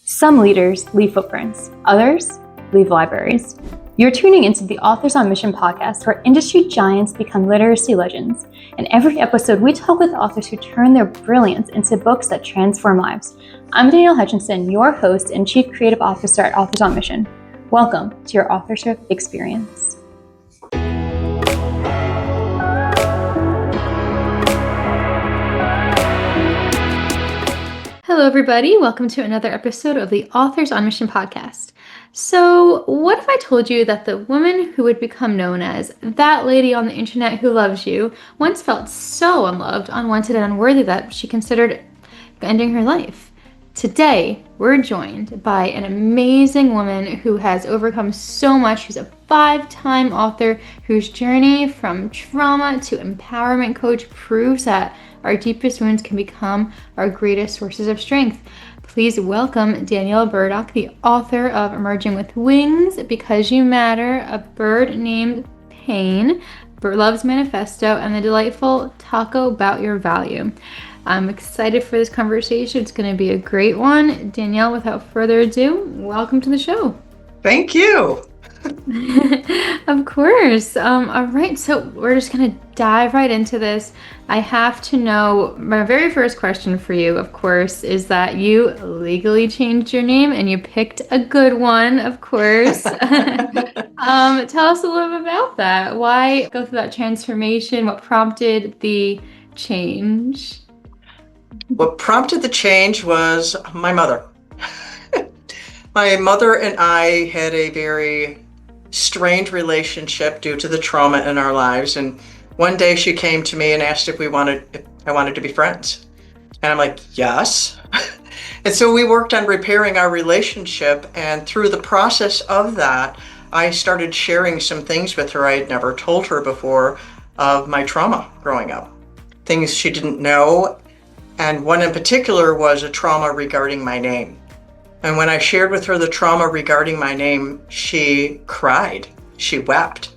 Some leaders leave footprints, others leave libraries. You're tuning into the Authors on Mission podcast, where industry giants become literacy legends. In every episode, we talk with authors who turn their brilliance into books that transform lives. I'm Danielle Hutchinson, your host and Chief Creative Officer at Authors on Mission. Welcome to your authorship experience. Hello, everybody. Welcome to another episode of the Authors on Mission podcast. So, what if I told you that the woman who would become known as that lady on the internet who loves you once felt so unloved, unwanted, and unworthy that she considered ending her life? Today, we're joined by an amazing woman who has overcome so much. She's a 5-time author whose journey from trauma to empowerment coach proves that our deepest wounds can become our greatest sources of strength. Please welcome Danielle Bernock, the author of Emerging with Wings, Because You Matter, A Bird Named Pain, Love's Manifesto, and the delightful Taco About Your Value. I'm excited for this conversation. It's going to be a great one. Danielle, without further ado, welcome to the show. Thank you. Of course. All right, so we're just going to dive right into this. I have to know, my very first question for you, of course, is that you legally changed your name and you picked a good one, of course. Tell us a little bit about that. Why go through that transformation? What prompted the change? What prompted the change was my mother. My mother and I had a very strained relationship due to the trauma in our lives. And one day she came to me and asked if I wanted to be friends. And I'm like, yes. And so we worked on repairing our relationship. And through the process of that, I started sharing some things with her I had never told her before of my trauma growing up. Things she didn't know. And one in particular was a trauma regarding my name. And when I shared with her the trauma regarding my name, she cried, she wept.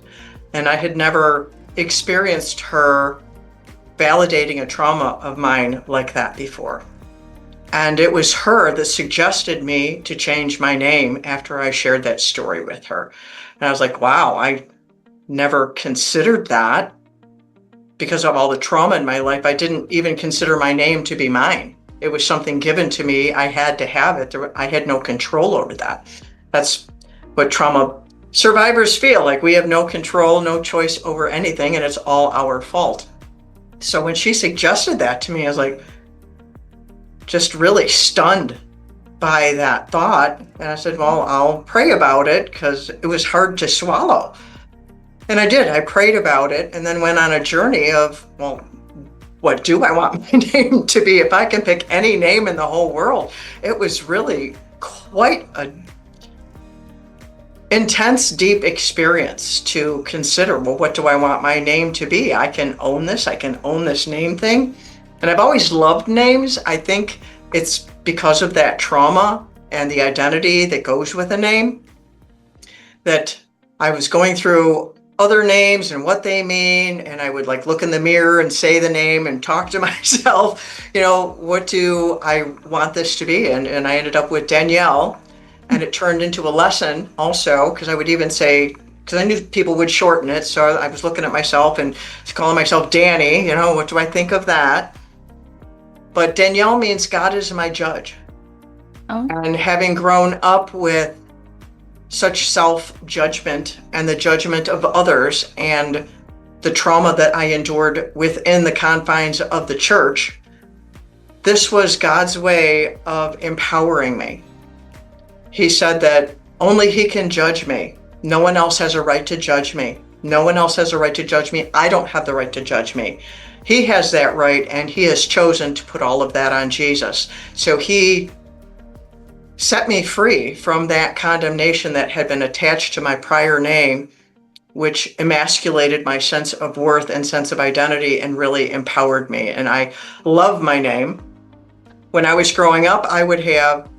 And I had never experienced her validating a trauma of mine like that before. And it was her that suggested me to change my name after I shared that story with her. And I was like, wow, I never considered that. Because of all the trauma in my life, I didn't even consider my name to be mine. It was something given to me. I had to have it. I had no control over that. That's what trauma survivors feel like. We have no control, no choice over anything, and it's all our fault. So when she suggested that to me, I was like, just really stunned by that thought. And I said, well, I'll pray about it, because it was hard to swallow. And I did. I prayed about it and then went on a journey of, well, what do I want my name to be? If I can pick any name in the whole world. It was really quite an intense, deep experience to consider, well, what do I want my name to be? I can own this. I can own this name thing. And I've always loved names. I think it's because of that trauma and the identity that goes with a name that I was going through other names and what they mean, and I would look in the mirror and say the name and talk to myself, what do I want this to be? And I ended up with Danielle, and it turned into a lesson also, because I would even say, because I knew people would shorten it, so I was looking at myself and calling myself Danny, what do I think of that? But Danielle means God is my judge. Oh. And having grown up with such self-judgment and the judgment of others and the trauma that I endured within the confines of the church, this was God's way of empowering me. He said that only He can judge me. No one else has a right to judge me. No one else has a right to judge me. I don't have the right to judge me. He has that right, and He has chosen to put all of that on Jesus. So He set me free from that condemnation that had been attached to my prior name, which emasculated my sense of worth and sense of identity and really empowered me. And I love my name. When I was growing up, I would have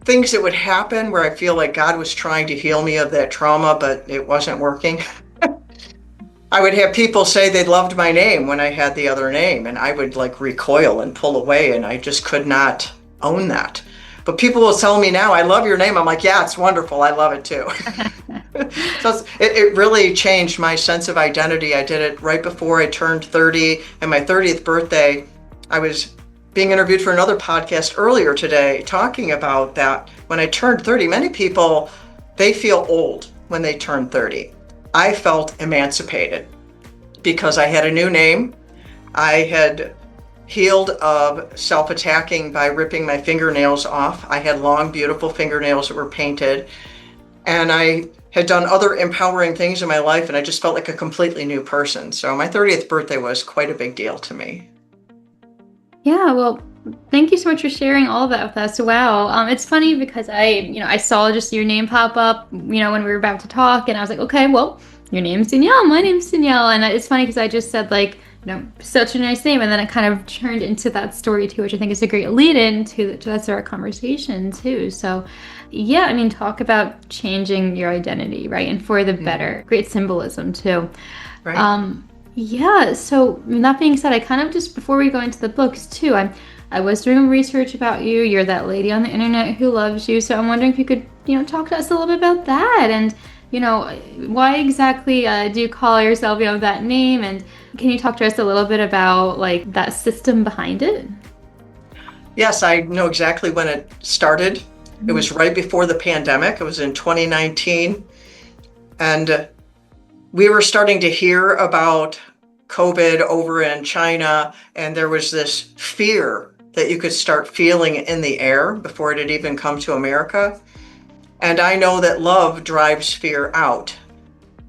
things that would happen where I feel like God was trying to heal me of that trauma, but it wasn't working. I would have people say they loved my name when I had the other name, and I would recoil and pull away, and I just could not own that. But people will tell me now, I love your name. I'm like, yeah, it's wonderful. I love it too. So it really changed my sense of identity. I did it right before I turned 30, and my 30th birthday. I was being interviewed for another podcast earlier today talking about that. When I turned 30, many people, they feel old when they turn 30. I felt emancipated because I had a new name. I had healed of self-attacking by ripping my fingernails off. I had long, beautiful fingernails that were painted. And I had done other empowering things in my life, and I just felt like a completely new person. So my 30th birthday was quite a big deal to me. Yeah, well, thank you so much for sharing all of that with us. Wow. It's funny because I saw just your name pop up, when we were about to talk, and I was like, okay, well, your name's Danielle, my name's Danielle. And it's funny because I just said such a nice name. And then it kind of turned into that story too, which I think is a great lead in to that sort of conversation too. So yeah, I mean, talk about changing your identity, right? And for the better. Great symbolism too. Right. Yeah, so that being said, I kind of just, before we go into the books too, I was doing research about you. You're that lady on the internet who loves you. So I'm wondering if you could, talk to us a little bit about that. And, why exactly do you call yourself, that name? And can you talk to us a little bit about like that system behind it? Yes, I know exactly when it started. It was right before the pandemic. It was in 2019. And we were starting to hear about COVID over in China, and there was this fear that you could start feeling in the air before it had even come to America. And I know that love drives fear out.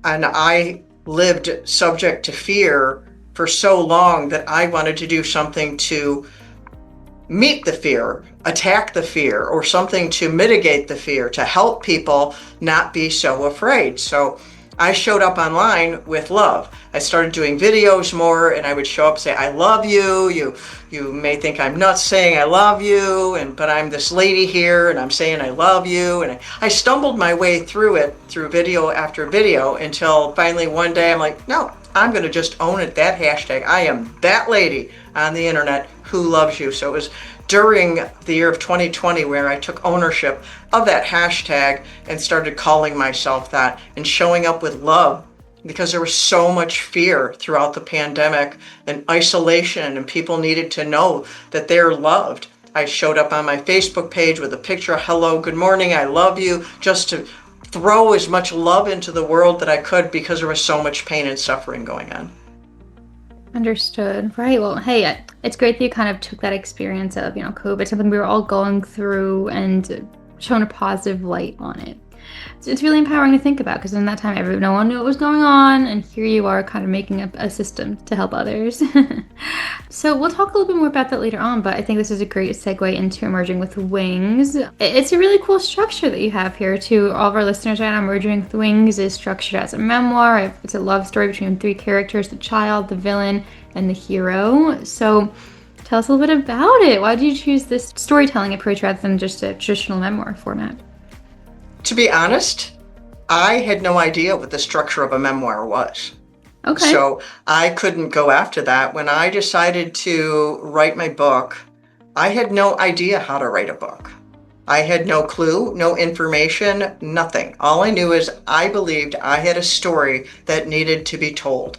And I lived subject to fear for so long that I wanted to do something to meet the fear, attack the fear, or something to mitigate the fear, to help people not be so afraid. So I showed up online with love. I started doing videos more, and I would show up and say, I love you. You may think I'm nuts saying I love you, but I'm this lady here and I'm saying I love you. And I stumbled my way through it, through video after video, until finally one day I'm like, no, I'm going to just own it, that hashtag. I am that lady on the internet who loves you. So it was during the year of 2020 where I took ownership of that hashtag and started calling myself that and showing up with love, because there was so much fear throughout the pandemic and isolation, and people needed to know that they're loved. I showed up on my Facebook page with a picture of hello, good morning, I love you, just to throw as much love into the world that I could, because there was so much pain and suffering going on. Understood. Right. Well, hey, it's great that you kind of took that experience of, COVID, something we were all going through, and shone a positive light on it. So it's really empowering to think about, because in that time, no one knew what was going on, and here you are kind of making up a system to help others. So we'll talk a little bit more about that later on, but I think this is a great segue into Emerging with Wings. It's a really cool structure that you have here. To all of our listeners right now, Emerging with Wings is structured as a memoir. It's a love story between three characters: the child, the villain, and the hero. So tell us a little bit about it. Why did you choose this storytelling approach rather than just a traditional memoir format? To be honest, I had no idea what the structure of a memoir was. Okay. So I couldn't go after that. When I decided to write my book, I had no idea how to write a book. I had no clue, no information, nothing. All I knew is I believed I had a story that needed to be told.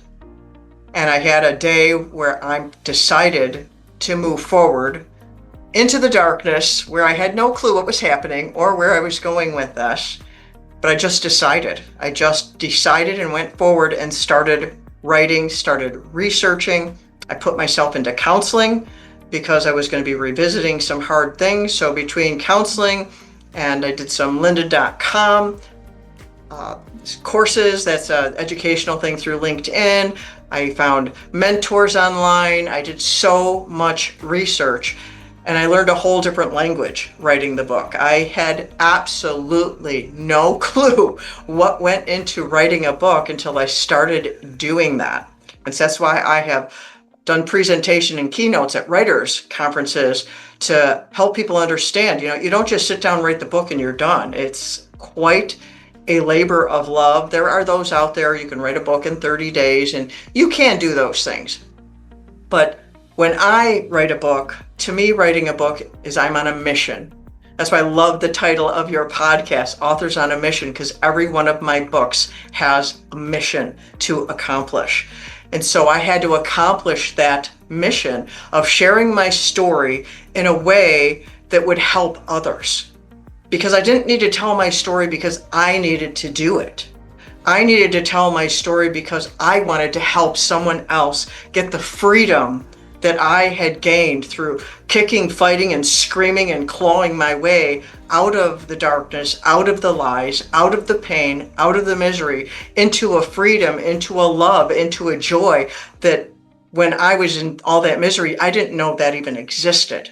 And I had a day where I decided to move forward into the darkness, where I had no clue what was happening or where I was going with this. But I just decided. And went forward and started writing, started researching. I put myself into counseling because I was going to be revisiting some hard things. So between counseling, and I did some lynda.com courses, that's an educational thing through LinkedIn. I found mentors online. I did so much research. And I learned a whole different language writing the book. I had absolutely no clue what went into writing a book until I started doing that. And so that's why I have done presentation and keynotes at writers' conferences to help people understand, you don't just sit down and write the book and you're done. It's quite a labor of love. There are those out there, you can write a book in 30 days, and you can do those things. But when I write a book, to me, writing a book is I'm on a mission. That's why I love the title of your podcast, Authors on a Mission, because every one of my books has a mission to accomplish. And so I had to accomplish that mission of sharing my story in a way that would help others. Because I didn't need to tell my story because I needed to do it. I needed to tell my story because I wanted to help someone else get the freedom that I had gained through kicking, fighting, and screaming and clawing my way out of the darkness, out of the lies, out of the pain, out of the misery, into a freedom, into a love, into a joy that when I was in all that misery, I didn't know that even existed.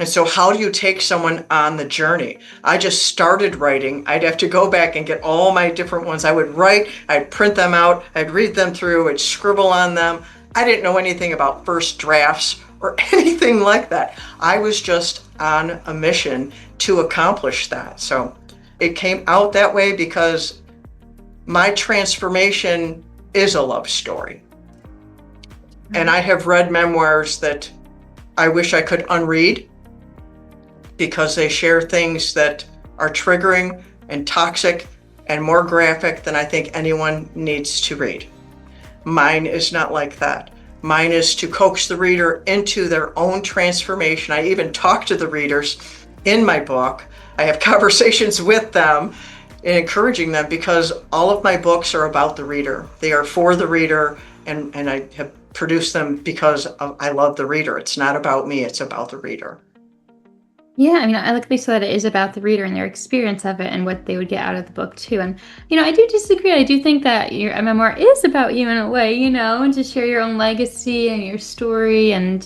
And so how do you take someone on the journey? I just started writing. I'd have to go back and get all my different ones. I would write, I'd print them out, I'd read them through, I'd scribble on them. I didn't know anything about first drafts or anything like that. I was just on a mission to accomplish that. So it came out that way because my transformation is a love story. And I have read memoirs that I wish I could unread because they share things that are triggering and toxic and more graphic than I think anyone needs to read. Mine is not like that. Mine is to coax the reader into their own transformation. I even talk to the readers in my book. I have conversations with them and encouraging them because all of my books are about the reader. They are for the reader, and I have produced them because I love the reader. It's not about me, it's about the reader. Yeah, I mean, I like that you said that it is about the reader and their experience of it and what they would get out of the book too. And I do disagree. I do think that your memoir is about you in a way, and to share your own legacy and your story, and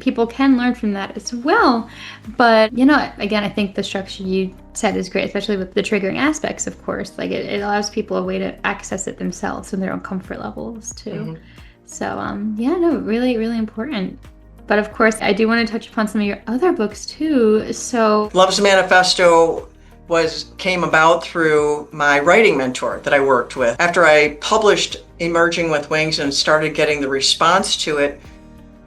people can learn from that as well. But again, I think the structure you said is great, especially with the triggering aspects. Of course, like it allows people a way to access it themselves in their own comfort levels too. Mm-hmm. So yeah, no, really, really important. But of course, I do want to touch upon some of your other books too. So Love's Manifesto came about through my writing mentor that I worked with. After I published Emerging with Wings and started getting the response to it,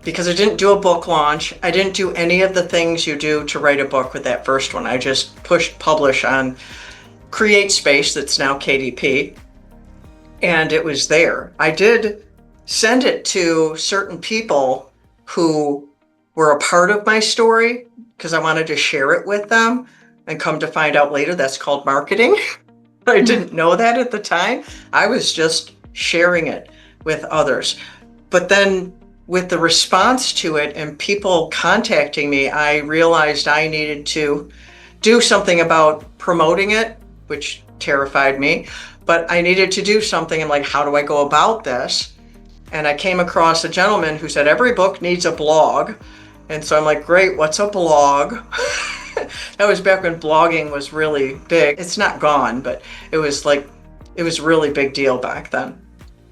because I didn't do a book launch, I didn't do any of the things you do to write a book with that first one. I just pushed publish on Create Space, that's now KDP, and it was there. I did send it to certain people who were a part of my story because I wanted to share it with them, and come to find out later that's called marketing. I didn't know that at the time. I was just sharing it with others. But then with the response to it and people contacting me, I realized I needed to do something about promoting it, which terrified me. But I needed to do something, and how do I go about this? And I came across a gentleman who said every book needs a blog. And so I'm like, great, what's a blog? That was back when blogging was really big. It's not gone, but it was a really big deal back then.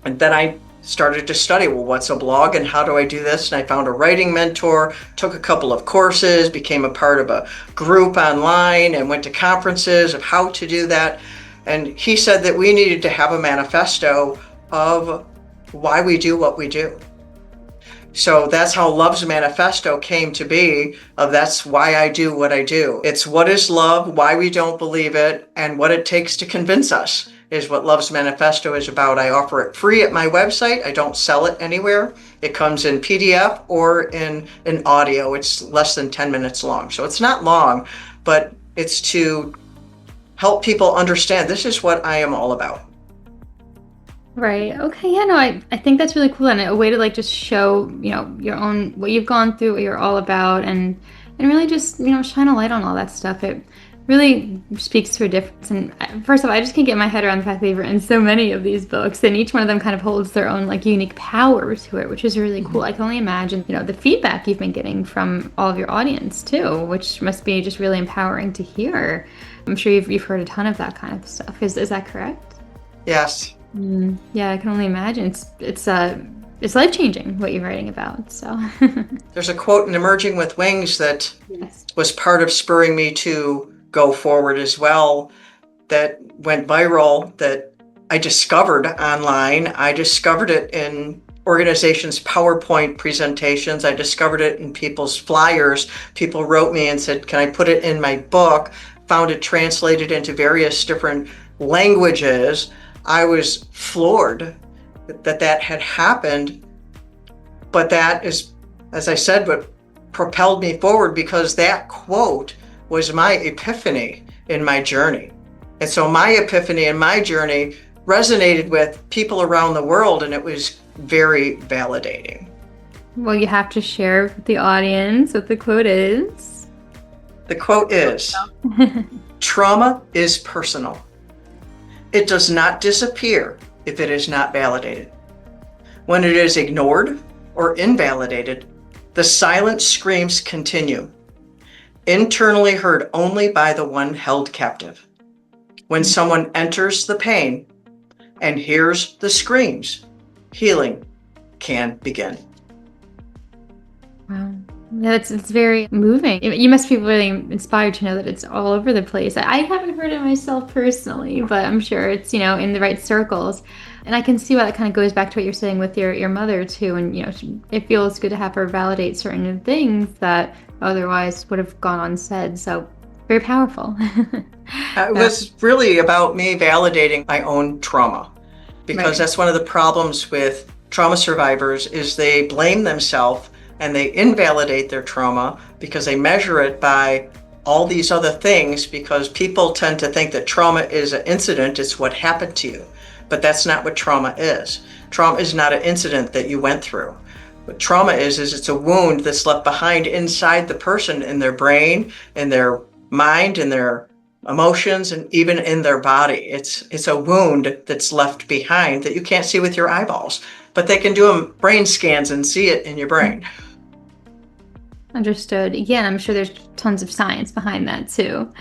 And then I started to study, well, what's a blog and how do I do this? And I found a writing mentor, took a couple of courses, became a part of a group online, and went to conferences of how to do that. And he said that we needed to have a manifesto of why we do what we do. So that's how Love's Manifesto came to be, that's why I do what I do. It's what is love, why we don't believe it, and what it takes to convince us is what Love's Manifesto is about. I offer it free at my website. I don't sell it anywhere. It comes in PDF or in audio. It's less than 10 minutes long. So it's not long, but it's to help people understand this is what I am all about. Right. Okay. Yeah, no, I think that's really cool, and a way to just show, your own, what you've gone through, what you're all about, and really just, shine a light on all that stuff. It really speaks to a difference. And first of all, I just can't get my head around the fact that you've written so many of these books, and each one of them kind of holds their own unique power to it, which is really cool. I can only imagine, the feedback you've been getting from all of your audience too, which must be just really empowering to hear. I'm sure you've heard a ton of that kind of stuff. Is that correct? Yes. Yeah, I can only imagine. It's life-changing what you're writing about. So there's a quote in Emerging with Wings that was part of spurring me to go forward as well, that went viral, that I discovered online. I discovered it in organizations' PowerPoint presentations. I discovered it in people's flyers. People wrote me and said, can I put it in my book? Found it translated into various different languages. I was floored that that had happened. But that is, as I said, what propelled me forward, because that quote was my epiphany in my journey. And so my epiphany in my journey resonated with people around the world, and it was very validating. Well, you have to share with the audience what the quote is. The quote is, trauma is personal. It does not disappear if it is not validated. When it is ignored or invalidated, the silent screams continue, internally heard only by the one held captive. When someone enters the pain and hears the screams, healing can begin. Wow. Yeah, it's very moving. You must be really inspired to know that it's all over the place. I haven't heard it myself personally, but I'm sure it's, in the right circles. And I can see why that kind of goes back to what you're saying with your mother too. And, it feels good to have her validate certain things that otherwise would have gone unsaid. So very powerful. It was really about me validating my own trauma, because that's one of the problems with trauma survivors is they blame themselves and they invalidate their trauma because they measure it by all these other things, because people tend to think that trauma is an incident, it's what happened to you. But that's not what trauma is. Trauma is not an incident that you went through. What trauma is it's a wound that's left behind inside the person, in their brain, in their mind, in their emotions, and even in their body. It's a wound that's left behind that you can't see with your eyeballs, but they can do brain scans and see it in your brain. Understood. Again, I'm sure there's tons of science behind that too.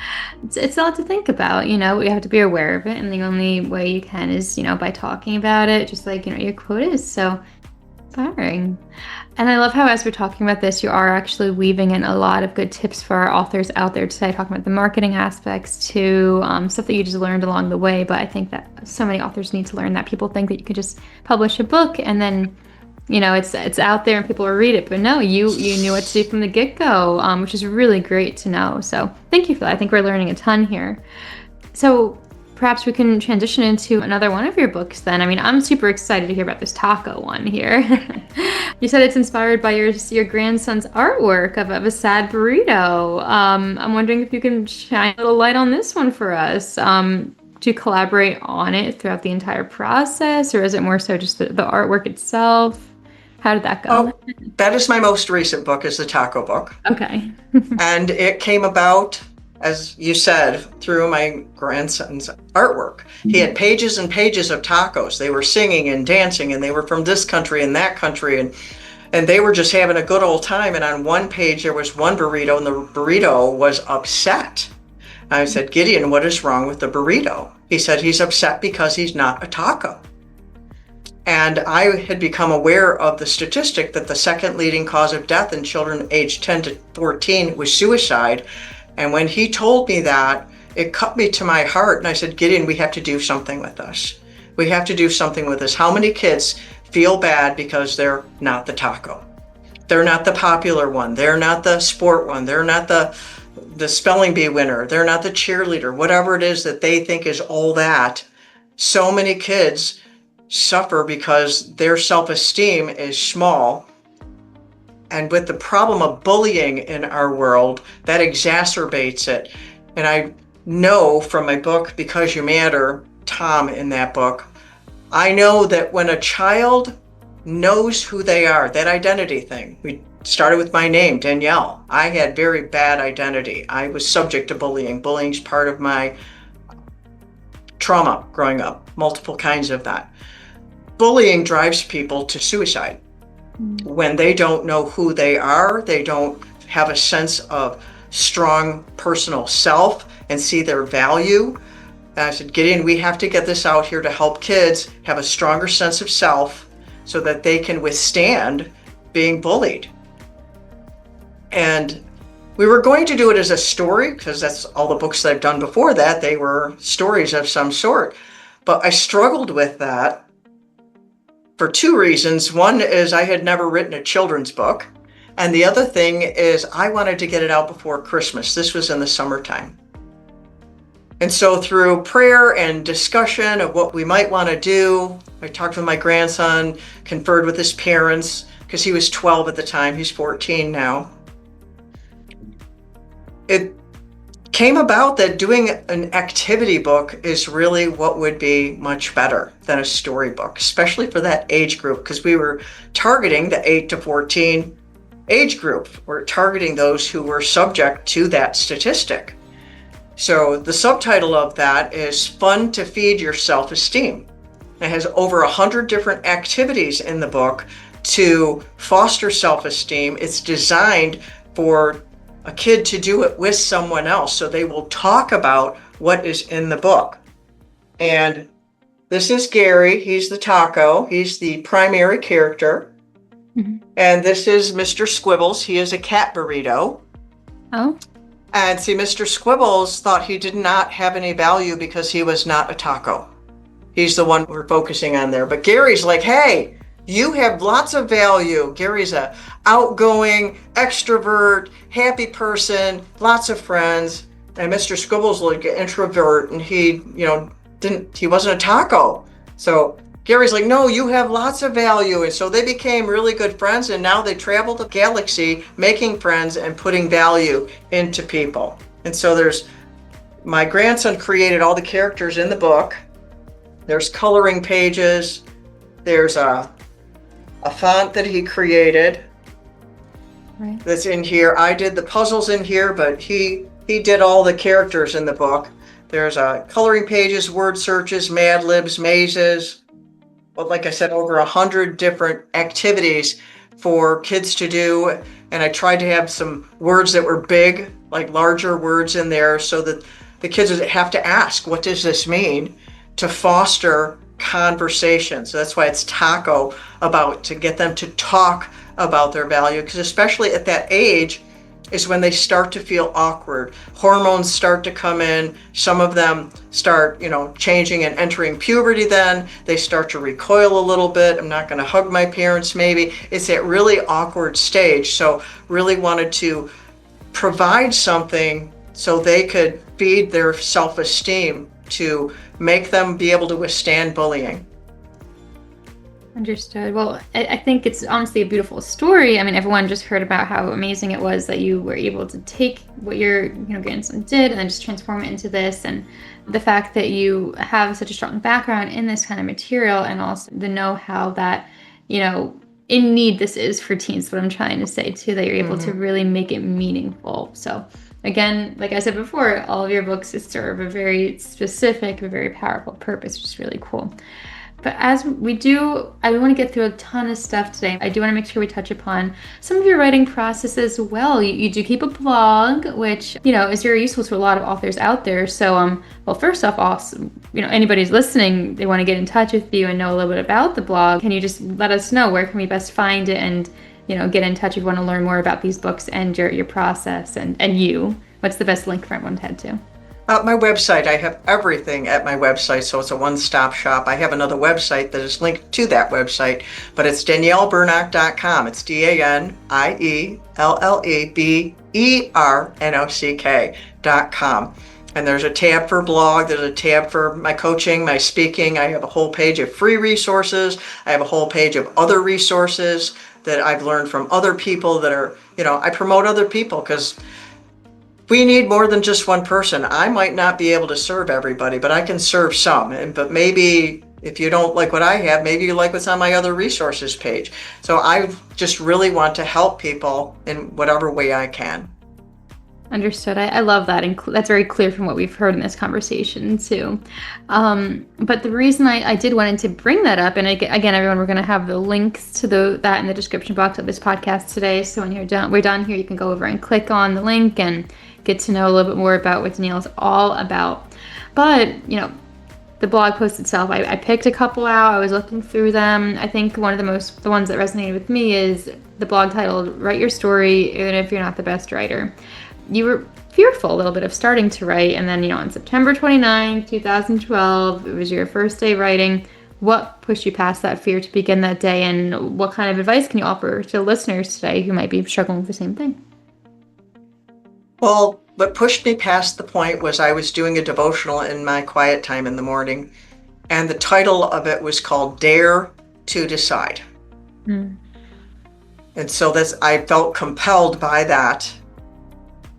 It's a lot to think about, you have to be aware of it, and the only way you can is, by talking about it, just like, your quote is. So inspiring. And I love how, as we're talking about this, you are actually weaving in a lot of good tips for our authors out there today, talking about the marketing aspects to stuff that you just learned along the way. But I think that so many authors need to learn that. People think that you could just publish a book and then it's out there and people will read it, but no, you knew what to do from the get-go, which is really great to know. So thank you for that. I think we're learning a ton here. So perhaps we can transition into another one of your books then. I mean, I'm super excited to hear about this taco one here. You said it's inspired by your grandson's artwork of a sad burrito. I'm wondering if you can shine a little light on this one for us. Do you collaborate on it throughout the entire process, or is it more so just the artwork itself? How did that go? Oh, that is my most recent book, is the taco book. Okay. And it came about, as you said, through my grandson's artwork. He had pages and pages of tacos. They were singing and dancing, and they were from this country and that country, and they were just having a good old time. And on one page, there was one burrito, and the burrito was upset. I said, Gideon, what is wrong with the burrito? He said, he's upset because he's not a taco. And I had become aware of the statistic that the second leading cause of death in children aged 10 to 14 was suicide. And when he told me that, it cut me to my heart. And I said, Gideon, we have to do something with this. We have to do something with this. How many kids feel bad because they're not the taco? They're not the popular one. They're not the sport one. They're not the spelling bee winner. They're not the cheerleader, whatever it is that they think is all that. So many kids suffer because their self-esteem is small. And with the problem of bullying in our world, that exacerbates it. And I know from my book, Because You Matter, Tom in that book, I know that when a child knows who they are, that identity thing, we started with my name, Danielle. I had very bad identity. I was subject to bullying. Bullying's part of my trauma growing up, multiple kinds of that. Bullying drives people to suicide. When they don't know who they are, they don't have a sense of strong personal self and see their value. And I said, Gideon, we have to get this out here to help kids have a stronger sense of self so that they can withstand being bullied. And we were going to do it as a story, because that's all the books that I've done before that. They were stories of some sort. But I struggled with that for two reasons. One is I had never written a children's book. And the other thing is I wanted to get it out before Christmas. This was in the summertime. And so through prayer and discussion of what we might want to do, I talked with my grandson, conferred with his parents, because he was 12 at the time. He's 14 now. It came about that doing an activity book is really what would be much better than a storybook, especially for that age group, because we were targeting the 8 to 14 age group. We're targeting those who were subject to that statistic. So the subtitle of that is Fun to Feed Your Self-Esteem. It has over 100 different activities in the book to foster self-esteem. It's designed for a kid to do it with someone else, so they will talk about what is in the book. And this is Gary. He's the taco. He's the primary character. Mm-hmm. And this is Mr. Squibbles. He is a cat burrito. Oh. And see, Mr. Squibbles thought he did not have any value because he was not a taco. He's the one we're focusing on there. But Gary's like, hey, you have lots of value. Gary's a outgoing, extrovert, happy person, lots of friends. And Mr. Squibbles like an introvert, and he wasn't a taco. So Gary's like, no, you have lots of value. And so they became really good friends, and now they travel the galaxy making friends and putting value into people. And so my grandson created all the characters in the book. There's coloring pages. There's a font that he created. Right. That's in here. I did the puzzles in here, but he did all the characters in the book. There's coloring pages, word searches, Mad Libs, mazes. But like I said, over 100 different activities for kids to do. And I tried to have some words that were big, like larger words in there, so that the kids would have to ask, what does this mean? To foster conversation. So that's why it's taco, to get them to talk about their value, because especially at that age is when they start to feel awkward. Hormones start to come in. Some of them start, changing and entering puberty. Then they start to recoil a little bit. I'm not going to hug my parents, maybe. It's that really awkward stage. So really wanted to provide something so they could feed their self-esteem to make them be able to withstand bullying. Understood. Well, I think it's honestly a beautiful story. I mean, everyone just heard about how amazing it was that you were able to take what your grandson did and then just transform it into this. And the fact that you have such a strong background in this kind of material, and also the know-how that, in need this is for teens, what I'm trying to say too, that you're able to really make it meaningful. So again, like I said before, all of your books serve a very specific, a very powerful purpose, which is really cool. But as we do, I want to get through a ton of stuff today. I do want to make sure we touch upon some of your writing process as well. You do keep a blog, which, is very useful to a lot of authors out there. So, well, first off, also, anybody who's listening, they want to get in touch with you and know a little bit about the blog. Can you just let us know where can we best find it and, get in touch if you want to learn more about these books and your process and you? What's the best link for everyone to head to? My website, I have everything at my website, so it's a one-stop shop. I have another website that is linked to that website, but it's DanielleBernock.com. It's DanielleBernock.com. And there's a tab for blog, there's a tab for my coaching, my speaking. I have a whole page of free resources. I have a whole page of other resources that I've learned from other people that are, I promote other people because we need more than just one person. I might not be able to serve everybody, but I can serve some. But maybe if you don't like what I have, maybe you like what's on my other resources page. So I just really want to help people in whatever way I can. Understood. I love that. And that's very clear from what we've heard in this conversation too. But the reason I did wanted to bring that up, and again, everyone, we're going to have the links to that in the description box of this podcast today. So when we're done here, you can go over and click on the link and get to know a little bit more about what Danielle's all about. But, the blog post itself, I picked a couple out. I was looking through them. I think one of the ones that resonated with me is the blog titled, Write Your Story Even If You're Not the Best Writer. You were fearful a little bit of starting to write, and then, on September 29th, 2012, it was your first day writing. what pushed you past that fear to begin that day, and what kind of advice can you offer to listeners today who might be struggling with the same thing? Well, what pushed me past the point was I was doing a devotional in my quiet time in the morning, and the title of it was called Dare to Decide. Mm. And so I felt compelled by that.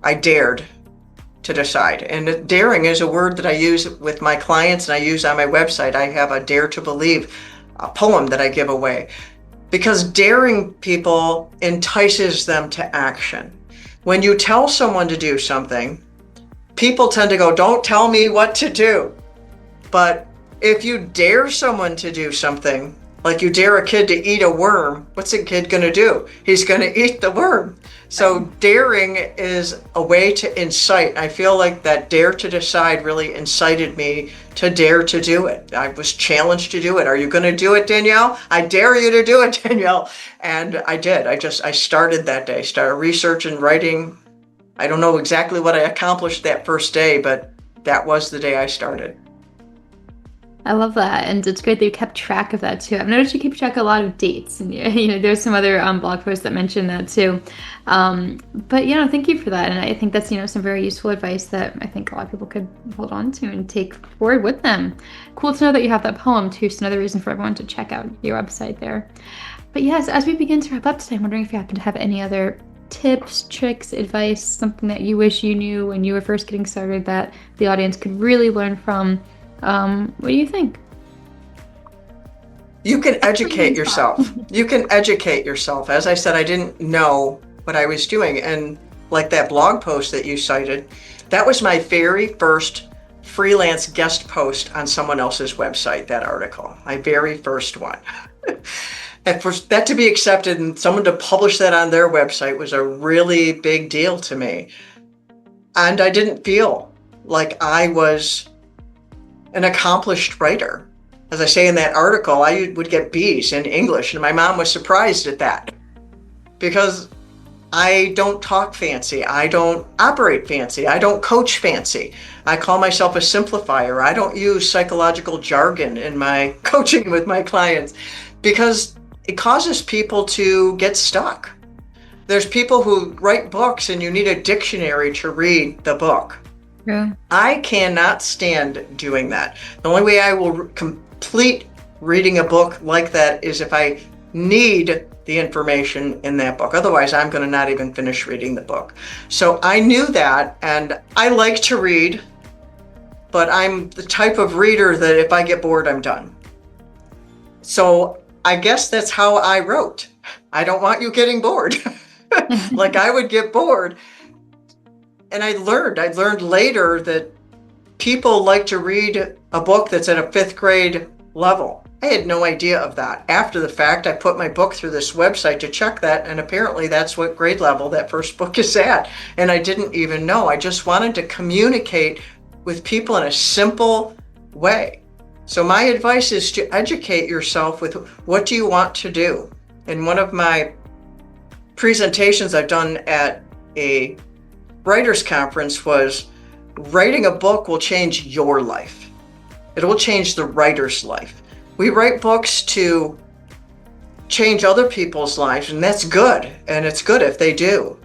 I dared to decide. And daring is a word that I use with my clients and I use on my website. I have a Dare to Believe, a poem that I give away, because daring people entices them to action. When you tell someone to do something, people tend to go, don't tell me what to do. But if you dare someone to do something, like you dare a kid to eat a worm, what's a kid going to do? He's going to eat the worm. So daring is a way to incite. I feel like that Dare to Decide really incited me to dare to do it. I was challenged to do it. Are you going to do it, Danielle? I dare you to do it, Danielle. And I did. I started that day, started research and writing. I don't know exactly what I accomplished that first day, but that was the day I started. I love that, and it's great that you kept track of that too. I've noticed you keep track of a lot of dates, and there's some other blog posts that mention that too. But thank you for that, and I think that's some very useful advice that I think a lot of people could hold on to and take forward with them. Cool to know that you have that poem too. So another reason for everyone to check out your website there. But yes, as we begin to wrap up today, I'm wondering if you happen to have any other tips, tricks, advice, something that you wish you knew when you were first getting started that the audience could really learn from. What do you think? You can educate yourself. You can educate yourself. As I said, I didn't know what I was doing. And like that blog post that you cited, that was my very first freelance guest post on someone else's website, that article, my very first one. And for that to be accepted and someone to publish that on their website was a really big deal to me. And I didn't feel like I was an accomplished writer. As I say in that article, I would get B's in English, and my mom was surprised at that because I don't talk fancy. I don't operate fancy. I don't coach fancy. I call myself a simplifier. I don't use psychological jargon in my coaching with my clients because it causes people to get stuck. There's people who write books and you need a dictionary to read the book. Yeah. I cannot stand doing that. The only way I will complete reading a book like that is if I need the information in that book. Otherwise, I'm going to not even finish reading the book. So I knew that, and I like to read, but I'm the type of reader that if I get bored, I'm done. So I guess that's how I wrote. I don't want you getting bored. Like I would get bored. And I learned later that people like to read a book that's at a 5th grade level. I had no idea of that. After the fact, I put my book through this website to check that, and apparently that's what grade level that first book is at. And I didn't even know. I just wanted to communicate with people in a simple way. So my advice is to educate yourself with what do you want to do. In one of my presentations I've done at a writers conference was writing a book will change your life. It will change the writer's life. We write books to change other people's lives, and that's good. And it's good if they do.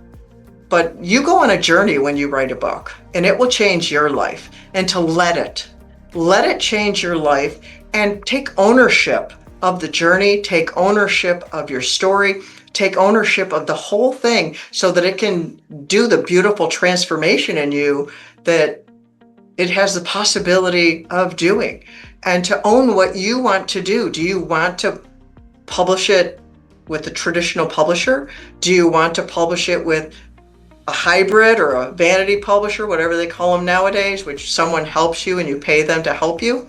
But you go on a journey when you write a book, and it will change your life. And to let it change your life and take ownership of the journey, take ownership of your story, take ownership of the whole thing so that it can do the beautiful transformation in you that it has the possibility of doing. And to own what you want to do. Do you want to publish it with a traditional publisher? Do you want to publish it with a hybrid or a vanity publisher, whatever they call them nowadays, which someone helps you and you pay them to help you?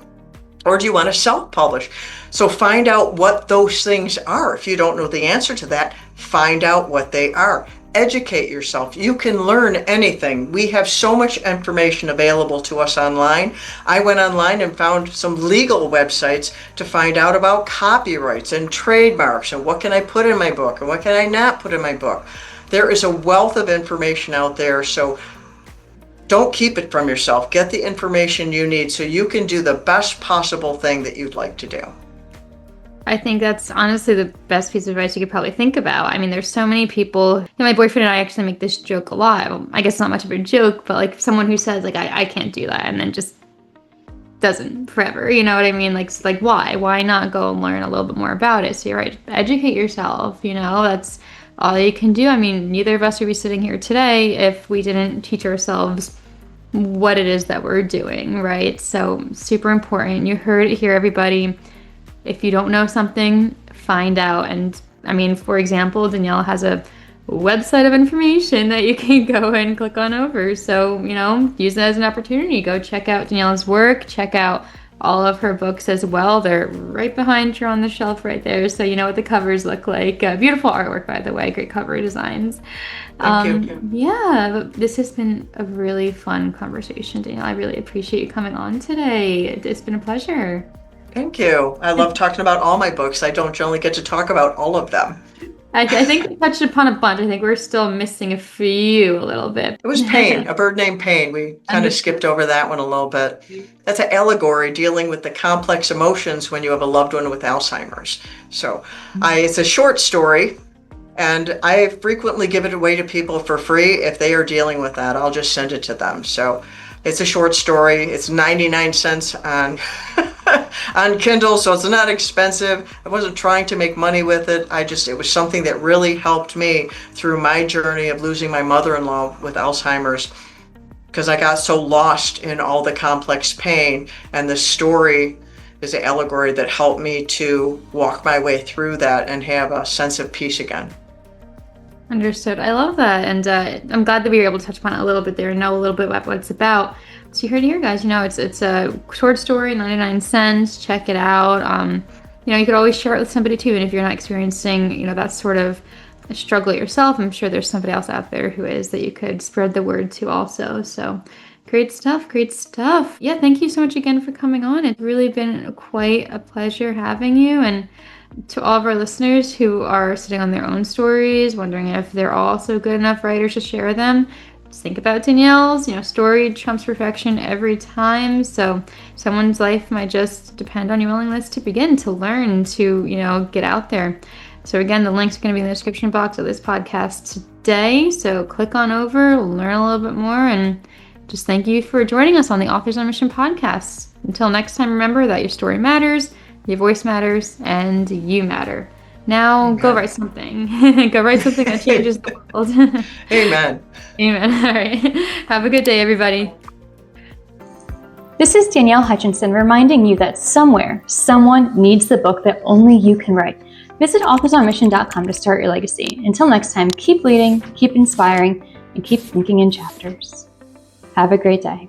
Or do you want to self-publish? So find out what those things are. If you don't know the answer to that, find out what they are. Educate yourself. You can learn anything. We have so much information available to us online. I went online and found some legal websites to find out about copyrights and trademarks and what can I put in my book and what can I not put in my book. There is a wealth of information out there, so don't keep it from yourself. Get the information you need so you can do the best possible thing that you'd like to do. I think that's honestly the best piece of advice you could probably think about. I mean, there's so many people. My boyfriend and I actually make this joke a lot. Well, I guess not much of a joke, but like someone who says like I can't do that and then just doesn't forever. You know what I mean? Like why? Why not go and learn a little bit more about it? So you're right. Educate yourself. That's all you can do. I mean, neither of us would be sitting here today if we didn't teach ourselves what it is that we're doing, right? So super important. You heard it here, everybody. If you don't know something, find out. And I mean, for example, Danielle has a website of information that you can go and click on over. So, use that as an opportunity. Go check out Danielle's work, check out all of her books as well. They're right behind her on the shelf right there. So you know what the covers look like. Beautiful artwork, by the way, great cover designs. Thank you. Yeah, this has been a really fun conversation, Danielle. I really appreciate you coming on today. It's been a pleasure. Thank you. I love talking about all my books. I don't generally get to talk about all of them. I think we touched upon a bunch. I think we're still missing a few a little bit. It was Pain, A Bird Named Pain. We kind of skipped over that one a little bit. That's an allegory dealing with the complex emotions when you have a loved one with Alzheimer's. So it's a short story, and I frequently give it away to people for free. If they are dealing with that, I'll just send it to them. So it's a short story. It's 99 cents on on Kindle, so it's not expensive. I wasn't trying to make money with it. It was something that really helped me through my journey of losing my mother-in-law with Alzheimer's, because I got so lost in all the complex pain, and the story is an allegory that helped me to walk my way through that and have a sense of peace again. Understood. I love that. And I'm glad that we were able to touch upon it a little bit there and know a little bit about what it's about. So you heard it here, guys. It's a short story, 99 cents. Check it out. You could always share it with somebody too. And if you're not experiencing, that sort of a struggle yourself, I'm sure there's somebody else out there who is, that you could spread the word to also. So great stuff. Great stuff. Yeah. Thank you so much again for coming on. It's really been quite a pleasure having you. And to all of our listeners who are sitting on their own stories, wondering if they're also good enough writers to share them, just think about Danielle's. Story trumps perfection every time. So someone's life might just depend on your willingness to begin, to learn, to, get out there. So again, the links are going to be in the description box of this podcast today. So click on over, learn a little bit more, and just thank you for joining us on the Authors on Mission podcast. Until next time, remember that your story matters, your voice matters, and you matter. Now, go write something. Go write something that changes the world. Amen. Amen. All right. Have a good day, everybody. This is Danielle Hutchinson reminding you that somewhere, someone needs the book that only you can write. Visit authorsonmission.com to start your legacy. Until next time, keep leading, keep inspiring, and keep thinking in chapters. Have a great day.